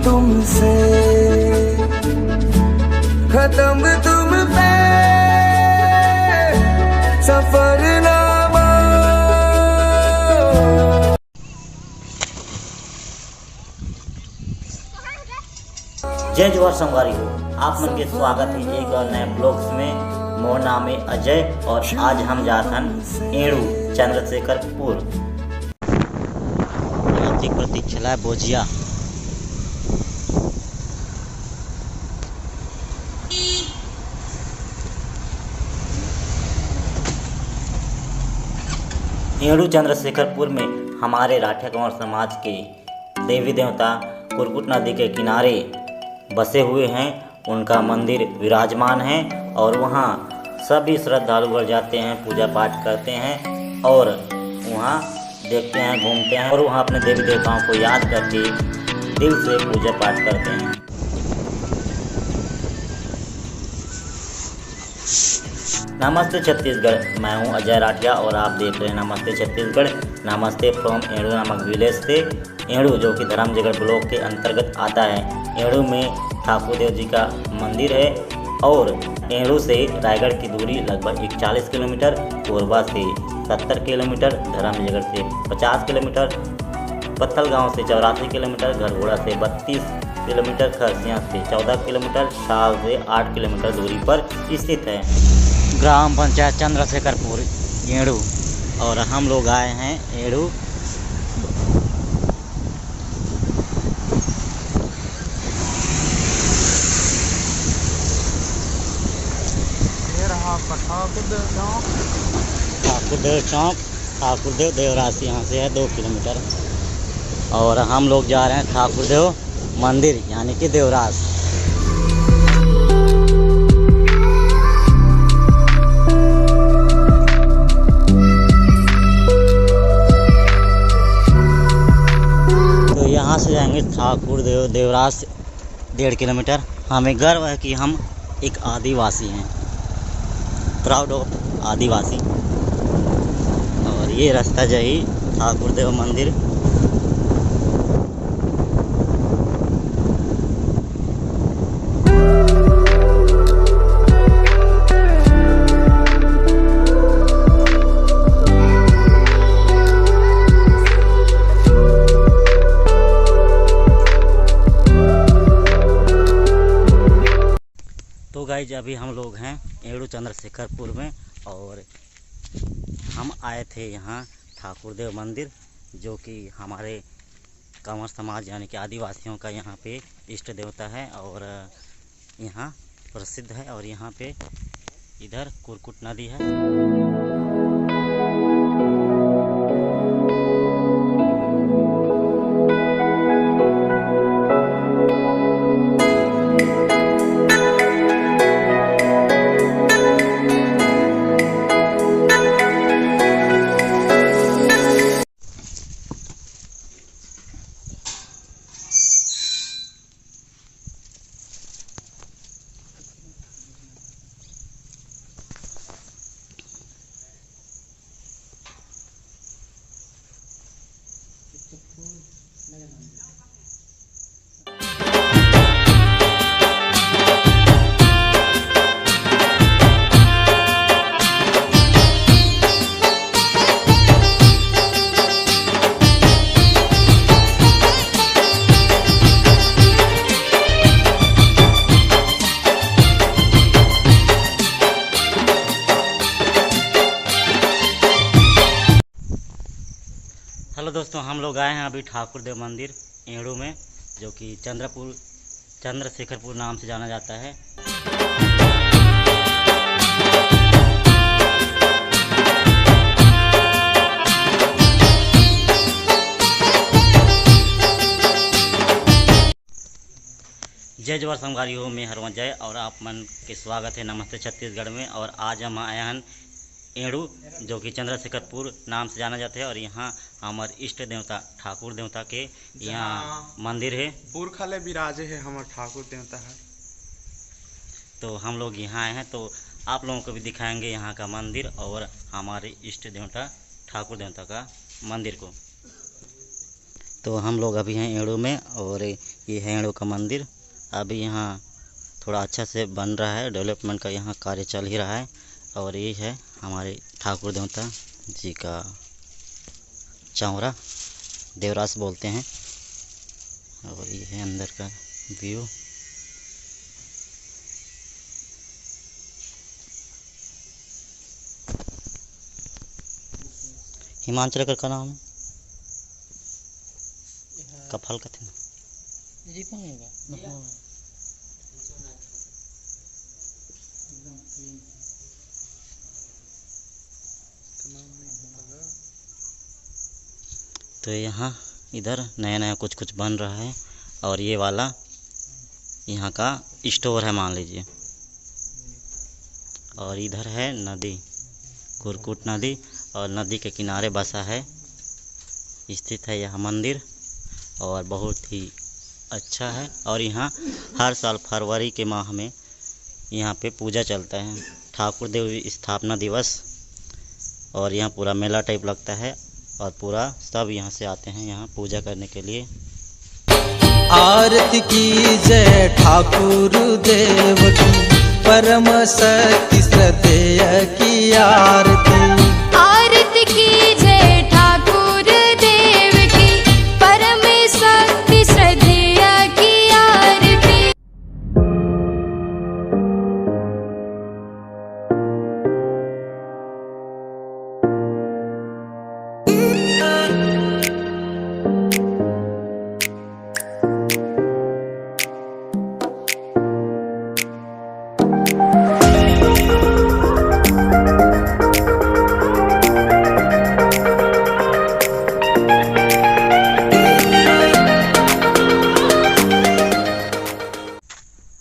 तुमसे, खत्म तुम पे सफरनामा। जय जोहार संगवारी हो, आप मन के स्वागत है एक और नए ब्लॉग्स में। मोर नाम है अजय और आज हम जाथन एड़ू चंद्रशेखरपुर। यात्री प्रतीक्षा बोझिया एड़ू चंद्रशेखरपुर में हमारे राठिया कंवर समाज के देवी देवता कुरकुट नदी के किनारे बसे हुए हैं। उनका मंदिर विराजमान है और वहाँ सभी श्रद्धालुगण जाते हैं, पूजा पाठ करते हैं और वहाँ देखते हैं, घूमते हैं और वहाँ अपने देवी देवताओं को याद करके दिल से पूजा पाठ करते हैं। नमस्ते छत्तीसगढ़, मैं हूं अजय राठिया और आप देख रहे हैं नमस्ते छत्तीसगढ़। नमस्ते फ्रॉम एड़ू नामक विलेज से। एड़ू जो कि धर्मजगढ़ ब्लॉक के अंतर्गत आता है। एड़ू में ठाकुर देव जी का मंदिर है और एड़ू से रायगढ़ की दूरी लगभग 41 किलोमीटर, कोरबा से 70 किलोमीटर, धर्मजगढ़ से 50 किलोमीटर, पत्थल गाँव से 84 किलोमीटर, घरघोड़ा से 32 किलोमीटर, खरसिया से 14 किलोमीटर, शाल से 8 किलोमीटर दूरी पर स्थित है। ग्राम पंचायत चंद्रशेखरपुर एड़ू और हम लोग आए हैं एड़ू। ठाकुरदेव चौक, ठाकुरदेव देवरास यहाँ से है 2 किलोमीटर और हम लोग जा रहे हैं ठाकुरदेव मंदिर यानी कि देवरास। तो यहाँ से जाएंगे ठाकुरदेव देवरास 1.5 किलोमीटर। हमें गर्व है कि हम एक आदिवासी हैं, प्राउड ऑफ आदिवासी। और ये रास्ता जाई ठाकुरदेव मंदिर। तो गाइज अभी हम लोग हैं एड़ू चंद्रशेखरपुर में और हम आए थे यहाँ ठाकुरदेव मंदिर जो कि हमारे कंवर समाज यानी कि आदिवासियों का यहाँ पे इष्ट देवता है और यहाँ प्रसिद्ध है। और यहाँ पे इधर कुरकुट नदी है। हेलो दोस्तों, हम लोग आए हैं अभी ठाकुरदेव मंदिर एड़ू में जो कि चंद्रशेखरपुर नाम से जाना जाता है। जय जोहार संगवारी हो, मैं हरवन जय और आप मन के स्वागत है नमस्ते छत्तीसगढ़ में। और आज हम आए हैं एड़ू जो कि चंद्रशेखरपुर नाम से जाना जाता है और यहाँ हमारे इष्ट देवता ठाकुर देवता के यहाँ मंदिर है। पुरखा ले विराजे है हमारे ठाकुर देवता है। तो हम लोग यहाँ आए हैं तो आप लोगों को भी दिखाएंगे यहाँ का मंदिर और हमारे इष्ट देवता ठाकुर देवता का मंदिर को। तो हम लोग अभी हैं एड़ू में और ये है एड़ू का मंदिर। अभी यहाँ थोड़ा अच्छा से बन रहा है, डेवलपमेंट का यहाँ कार्य चल ही रहा है। और ये है हमारे ठाकुर देवता जी का चौरा, देवरास बोलते हैं। और ये है अंदर का व्यू। हिमाचल का नाम है कफल का थे जी कौन होगा तो यहाँ इधर नया नया कुछ कुछ बन रहा है। और ये वाला यहाँ का स्टोर है मान लीजिए। और इधर है नदी, कुरकुट नदी, और नदी के किनारे बसा है, स्थित है यह मंदिर। और बहुत ही अच्छा है। और यहाँ हर साल फरवरी के माह में यहाँ पे पूजा चलता है, ठाकुर देव स्थापना दिवस। और यहाँ पूरा मेला टाइप लगता है और पूरा सब यहाँ से आते हैं यहाँ पूजा करने के लिए। आरती की जय ठाकुर देव की, परम शक्ति श्रद्धेय की आरती। आरती की जय ठाकुर देव की, परम शक्ति श्रद्धेय की आरती।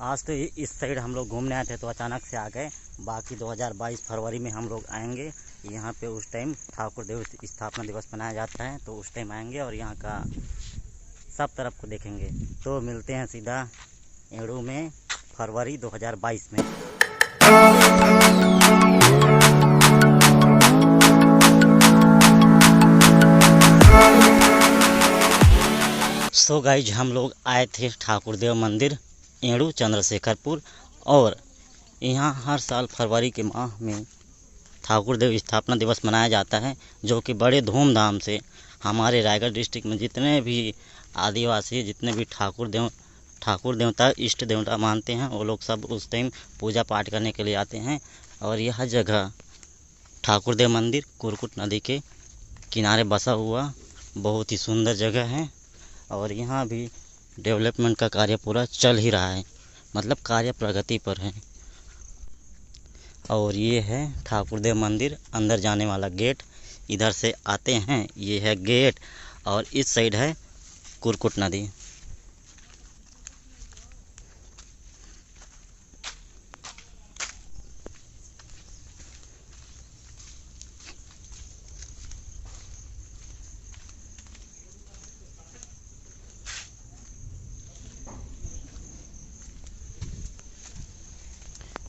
आज तो इस साइड हम लोग घूमने आए थे तो अचानक से आ गए। बाकी 2022 फरवरी में हम लोग आएंगे यहाँ पे। उस टाइम ठाकुर देव स्थापना दिवस मनाया जाता है तो उस टाइम आएंगे और यहाँ का सब तरफ को देखेंगे। तो मिलते हैं सीधा एड़ू में फरवरी 2022 में। सो गाइज हम लोग आए थे ठाकुर देव मंदिर एड़ू चंद्रशेखरपुर। और यहाँ हर साल फरवरी के माह में ठाकुर देव स्थापना दिवस मनाया जाता है, जो कि बड़े धूमधाम से हमारे रायगढ़ डिस्ट्रिक्ट में जितने भी आदिवासी, जितने भी ठाकुर देवता इष्ट देवता मानते हैं, वो लोग सब उस टाइम पूजा पाठ करने के लिए आते हैं। और यह जगह ठाकुर देव मंदिर कुरकुट नदी के किनारे बसा हुआ बहुत ही सुंदर जगह है। और यहाँ भी डेवलपमेंट का कार्य पूरा चल ही रहा है, मतलब कार्य प्रगति पर है। और ये है ठाकुर देव मंदिर अंदर जाने वाला गेट। इधर से आते हैं, ये है गेट। और इस साइड है कुरकुट नदी।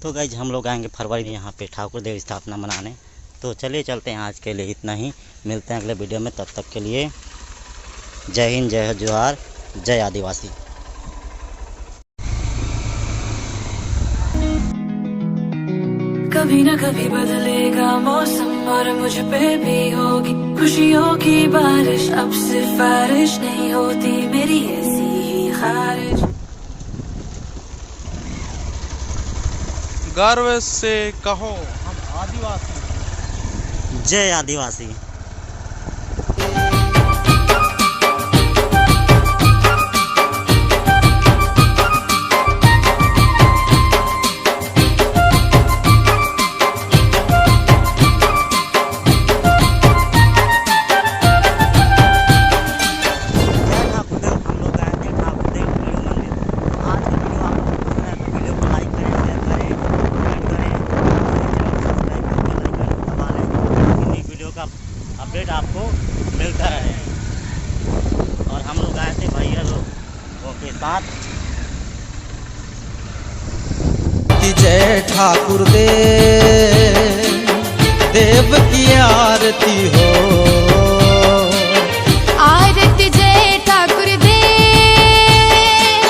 तो गाइज हम लोग आएंगे फरवरी में यहाँ पे ठाकुर देव स्थापना मनाने। तो चलिए चलते हैं, आज के लिए इतना ही। मिलते हैं अगले वीडियो में, तब तक के लिए जय हिंद, जय जोहार, जय आदिवासी। कभी न कभी बदलेगा मौसम और मुझ पे भी होगी खुशियों की बारिश। अब सिफारिश नहीं होती मेरी ऐसी ही ख्वाहिश। गर्व से कहो हम आदिवासी। जय आदिवासी। अपडेट आपको मिलता रहे। और हम लोग आए थे भैया लोगों के साथ। जय ठाकुर देव की आरती हो।